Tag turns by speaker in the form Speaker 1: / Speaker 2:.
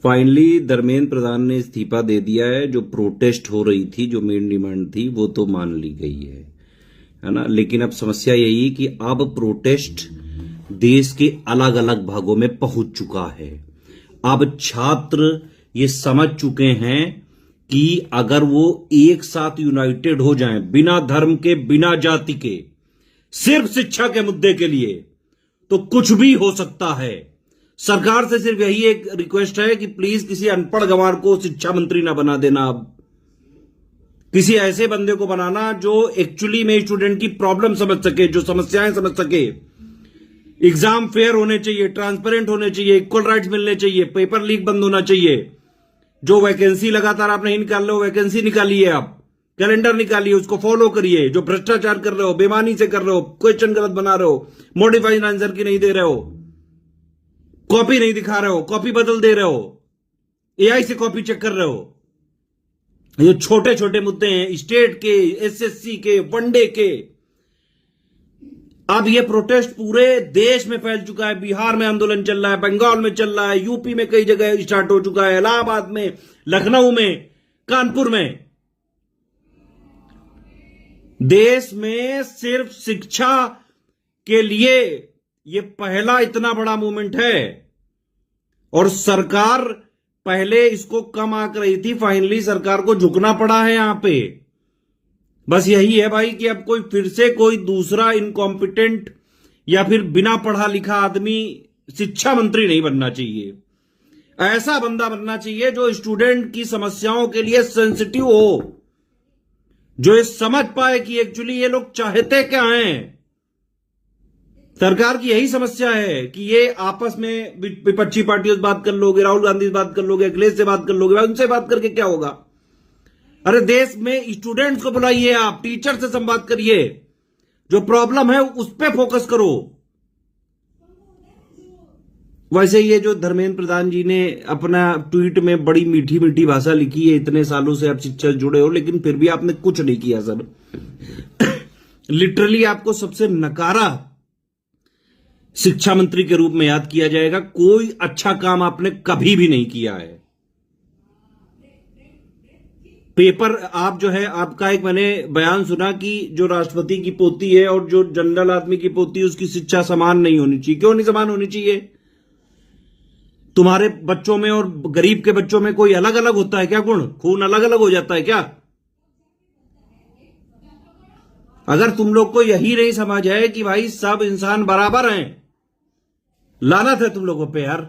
Speaker 1: Finally Dharmendra Pradhan ने इस्तीफा दे दिया है। जो प्रोटेस्ट हो रही थी, जो मेन डिमांड थी, वो तो मान ली गई है ना। लेकिन अब समस्या यही है कि अब प्रोटेस्ट देश के अलग अलग भागों में पहुंच चुका है। अब छात्र ये समझ चुके हैं कि अगर वो एक साथ यूनाइटेड हो जाएं, बिना धर्म के, बिना जाति के, सिर्फ शिक्षा के मुद्दे के लिए, तो कुछ भी हो सकता है। सरकार से सिर्फ यही एक रिक्वेस्ट है कि प्लीज किसी अनपढ़ गंवार को शिक्षा मंत्री ना बना देना। अब किसी ऐसे बंदे को बनाना जो एक्चुअली में स्टूडेंट की प्रॉब्लम समझ सके, जो समस्याएं समझ सके। एग्जाम फेयर होने चाहिए, ट्रांसपेरेंट होने चाहिए, इक्वल राइट्स मिलने चाहिए, पेपर लीक बंद होना चाहिए। जो वैकेंसी लगातार आप नहीं निकाल रहे हो, वैकेंसी निकालिए, आप कैलेंडर निकालिए, उसको फॉलो करिए। जो भ्रष्टाचार कर रहे हो, बेमानी से कर रहे हो, क्वेश्चन गलत बना रहे हो, मॉडिफाइड आंसर की नहीं दे रहे हो, कॉपी नहीं दिखा रहे हो, कॉपी बदल दे रहे हो, एआई से कॉपी चेक कर रहे हो, ये छोटे छोटे मुद्दे हैं स्टेट के, एसएससी के, वनडे के। अब ये प्रोटेस्ट पूरे देश में फैल चुका है। बिहार में आंदोलन चल रहा है, बंगाल में चल रहा है, यूपी में कई जगह स्टार्ट हो चुका है, इलाहाबाद में, लखनऊ में, कानपुर में। देश में सिर्फ शिक्षा के लिए ये पहला इतना बड़ा मूवमेंट है और सरकार पहले इसको कम आंक रही थी। फाइनली सरकार को झुकना पड़ा है यहां पे। बस यही है भाई कि अब कोई फिर से कोई दूसरा इनकॉम्पिटेंट या फिर बिना पढ़ा लिखा आदमी शिक्षा मंत्री नहीं बनना चाहिए। ऐसा बंदा बनना चाहिए जो स्टूडेंट की समस्याओं के लिए सेंसिटिव हो, जो ये समझ पाए कि एक्चुअली ये लोग चाहते क्या हैं। सरकार की यही समस्या है कि ये आपस में विपक्षी पार्टियों से बात कर लोगे, राहुल गांधी से बात कर लोगे, अखिलेश से बात कर लोगे, उनसे बात करके क्या होगा। अरे देश में स्टूडेंट्स को बुलाइए, आप टीचर से संवाद करिए, जो प्रॉब्लम है उस पर फोकस करो। वैसे ये जो धर्मेंद्र प्रधान जी ने अपना ट्वीट में बड़ी मीठी मीठी भाषा लिखी है, इतने सालों से आप शिक्षा से जुड़े हो लेकिन फिर भी आपने कुछ नहीं किया सर। लिटरली आपको सबसे नकारा शिक्षा मंत्री के रूप में याद किया जाएगा। कोई अच्छा काम आपने कभी भी नहीं किया है। पेपर आप जो है, आपका एक मैंने बयान सुना कि जो राष्ट्रपति की पोती है और जो जनरल आदमी की पोती है उसकी शिक्षा समान नहीं होनी चाहिए। क्यों नहीं समान होनी चाहिए? तुम्हारे बच्चों में और गरीब के बच्चों में कोई अलग अलग होता है क्या? गुण खून अलग अलग हो जाता है क्या? अगर तुम लोग को यही नहीं समझ है कि भाई सब इंसान बराबर हैं, लानत है तुम लोगों पे यार।